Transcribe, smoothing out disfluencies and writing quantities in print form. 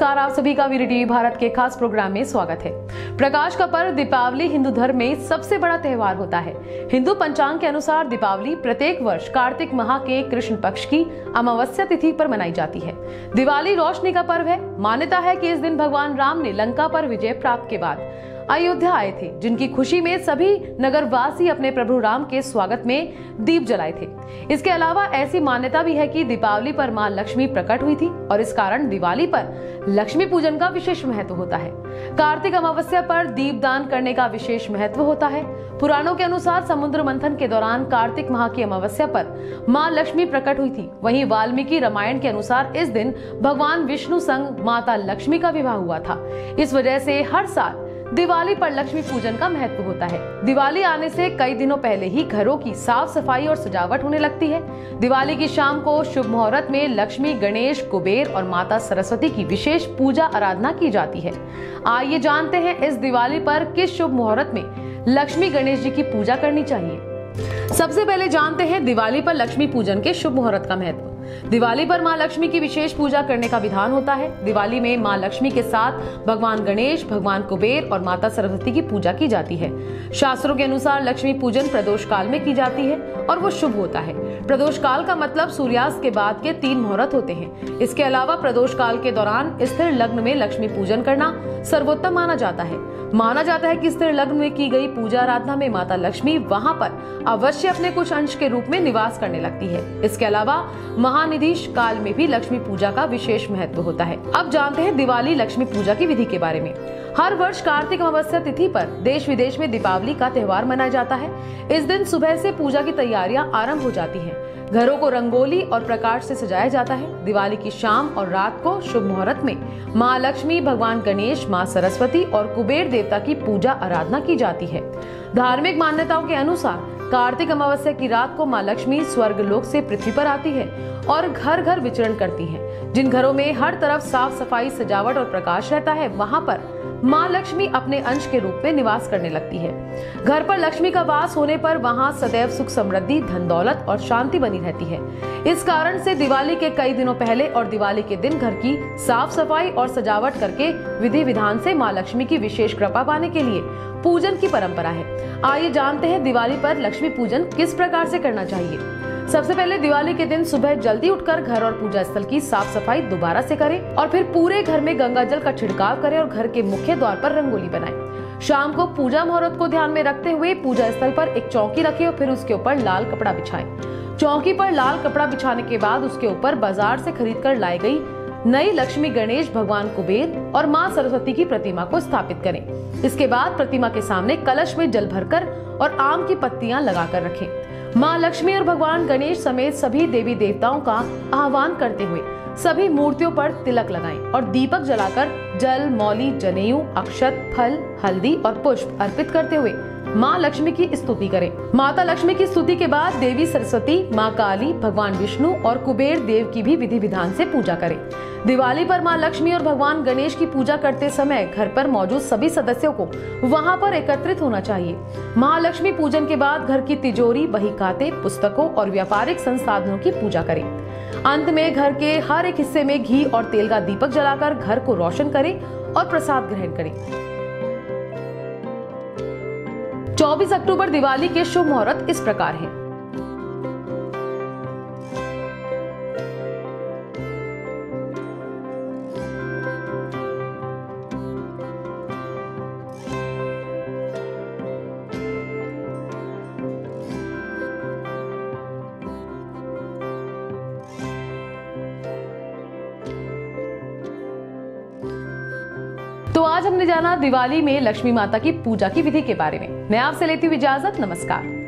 नमस्कार, आप सभी का वीर टीवी भारत के खास प्रोग्राम में स्वागत है। प्रकाश का पर्व दीपावली हिंदू धर्म में सबसे बड़ा त्योहार होता है। हिंदू पंचांग के अनुसार दीपावली प्रत्येक वर्ष कार्तिक माह के कृष्ण पक्ष की अमावस्या तिथि पर मनाई जाती है। दिवाली रोशनी का पर्व है। मान्यता है कि इस दिन भगवान राम ने लंका पर विजय प्राप्त के बाद अयोध्या आए थे, जिनकी खुशी में सभी नगरवासी अपने प्रभु राम के स्वागत में दीप जलाए थे। इसके अलावा ऐसी मान्यता भी है कि दीपावली पर मां लक्ष्मी प्रकट हुई थी और इस कारण दिवाली पर लक्ष्मी पूजन का विशेष महत्व होता है। कार्तिक अमावस्या पर दीपदान करने का विशेष महत्व होता है। पुराणों के अनुसार समुद्र मंथन के दौरान कार्तिक माह की अमावस्या पर मां लक्ष्मी प्रकट हुई थी। वहीं वाल्मीकि रामायण के अनुसार इस दिन भगवान विष्णु संग माता लक्ष्मी का विवाह हुआ था। इस वजह से हर साल दिवाली पर लक्ष्मी पूजन का महत्व होता है। दिवाली आने से कई दिनों पहले ही घरों की साफ सफाई और सजावट होने लगती है। दिवाली की शाम को शुभ मुहूर्त में लक्ष्मी, गणेश, कुबेर और माता सरस्वती की विशेष पूजा आराधना की जाती है। आइए जानते हैं इस दिवाली पर किस शुभ मुहूर्त में लक्ष्मी गणेश जी की पूजा करनी चाहिए। सबसे पहले जानते हैं दिवाली पर लक्ष्मी पूजन के शुभ मुहूर्त का महत्व। दिवाली पर मां लक्ष्मी की विशेष पूजा करने का विधान होता है। दिवाली में मां लक्ष्मी के साथ भगवान गणेश, भगवान कुबेर और माता सरस्वती की पूजा की जाती है। शास्त्रों के अनुसार लक्ष्मी पूजन प्रदोष काल में की जाती है और वो शुभ होता है। प्रदोष काल का मतलब सूर्यास्त के बाद के 3 मुहूर्त होते हैं। इसके अलावा प्रदोष काल के दौरान स्थिर लग्न में लक्ष्मी पूजन करना सर्वोत्तम माना जाता है। माना जाता है कि स्थिर लग्न में की गई पूजा आराधना में माता लक्ष्मी वहां पर अवश्य अपने कुछ अंश के रूप में निवास करने लगती है। इसके अलावा महानिधिश काल में भी लक्ष्मी पूजा का विशेष महत्व होता है। अब जानते हैं दिवाली लक्ष्मी पूजा की विधि के बारे में। हर वर्ष कार्तिक अमावस्या तिथि पर देश विदेश में दीपावली का त्योहार मनाया जाता है। इस दिन सुबह से पूजा की तैयारियां आरंभ हो जाती हैं। घरों को रंगोली और प्रकाश से सजाया जाता है। दिवाली की शाम और रात को शुभ मुहूर्त में मां लक्ष्मी, भगवान गणेश, मां सरस्वती और कुबेर देवता की पूजा आराधना की जाती है। धार्मिक मान्यताओं के अनुसार कार्तिक अमावस्या की रात को मां लक्ष्मी स्वर्ग लोक से पृथ्वी पर आती है और घर घर विचरण करती हैं। जिन घरों में हर तरफ साफ सफाई, सजावट और प्रकाश रहता है, वहां पर मां लक्ष्मी अपने अंश के रूप में निवास करने लगती है। घर पर लक्ष्मी का वास होने पर वहां सदैव सुख, समृद्धि, धन दौलत और शांति बनी रहती है। इस कारण से दिवाली के कई दिनों पहले और दिवाली के दिन घर की साफ सफाई और सजावट करके विधि विधान से मां लक्ष्मी की विशेष कृपा पाने के लिए पूजन की परंपरा है। आइए जानते हैं दिवाली पर लक्ष्मी पूजन किस प्रकार से करना चाहिए। सबसे पहले दिवाली के दिन सुबह जल्दी उठकर घर और पूजा स्थल की साफ सफाई दोबारा से करें और फिर पूरे घर में गंगा जल का छिड़काव करें और घर के मुख्य द्वार पर रंगोली बनाएं। शाम को पूजा मुहूर्त को ध्यान में रखते हुए पूजा स्थल पर एक चौकी रखें और फिर उसके ऊपर लाल कपड़ा बिछाएं। चौकी पर लाल कपड़ा बिछाने के बाद उसके ऊपर बाजार से खरीद कर लाई गई नई लक्ष्मी, गणेश, भगवान कुबेर और मां सरस्वती की प्रतिमा को स्थापित करें। इसके बाद प्रतिमा के सामने कलश में जल भरकर और आम की पत्तियां लगाकर रखें। मां लक्ष्मी और भगवान गणेश समेत सभी देवी देवताओं का आह्वान करते हुए सभी मूर्तियों पर तिलक लगाएं और दीपक जलाकर जल, मौली, जनेऊ, अक्षत, फल, हल्दी और पुष्प अर्पित करते हुए मां लक्ष्मी की स्तुति करें। माता लक्ष्मी की स्तुति के बाद देवी सरस्वती, मां काली, भगवान विष्णु और कुबेर देव की भी विधि विधान से पूजा करें। दिवाली पर मां लक्ष्मी और भगवान गणेश की पूजा करते समय घर पर मौजूद सभी सदस्यों को वहां पर एकत्रित होना चाहिए। महालक्ष्मी पूजन के बाद घर की तिजोरी, बही खाते, पुस्तकों और व्यापारिक संसाधनों की पूजा करें। अंत में घर के हर एक हिस्से में घी और तेल का दीपक जलाकर घर को रोशन करें और प्रसाद ग्रहण करें। 24 अक्टूबर दिवाली के शुभ मुहूर्त इस प्रकार हैं। तो आज हमने जाना दिवाली में लक्ष्मी माता की पूजा की विधि के बारे में। मैं आपसे लेती हूँ इजाजत। नमस्कार।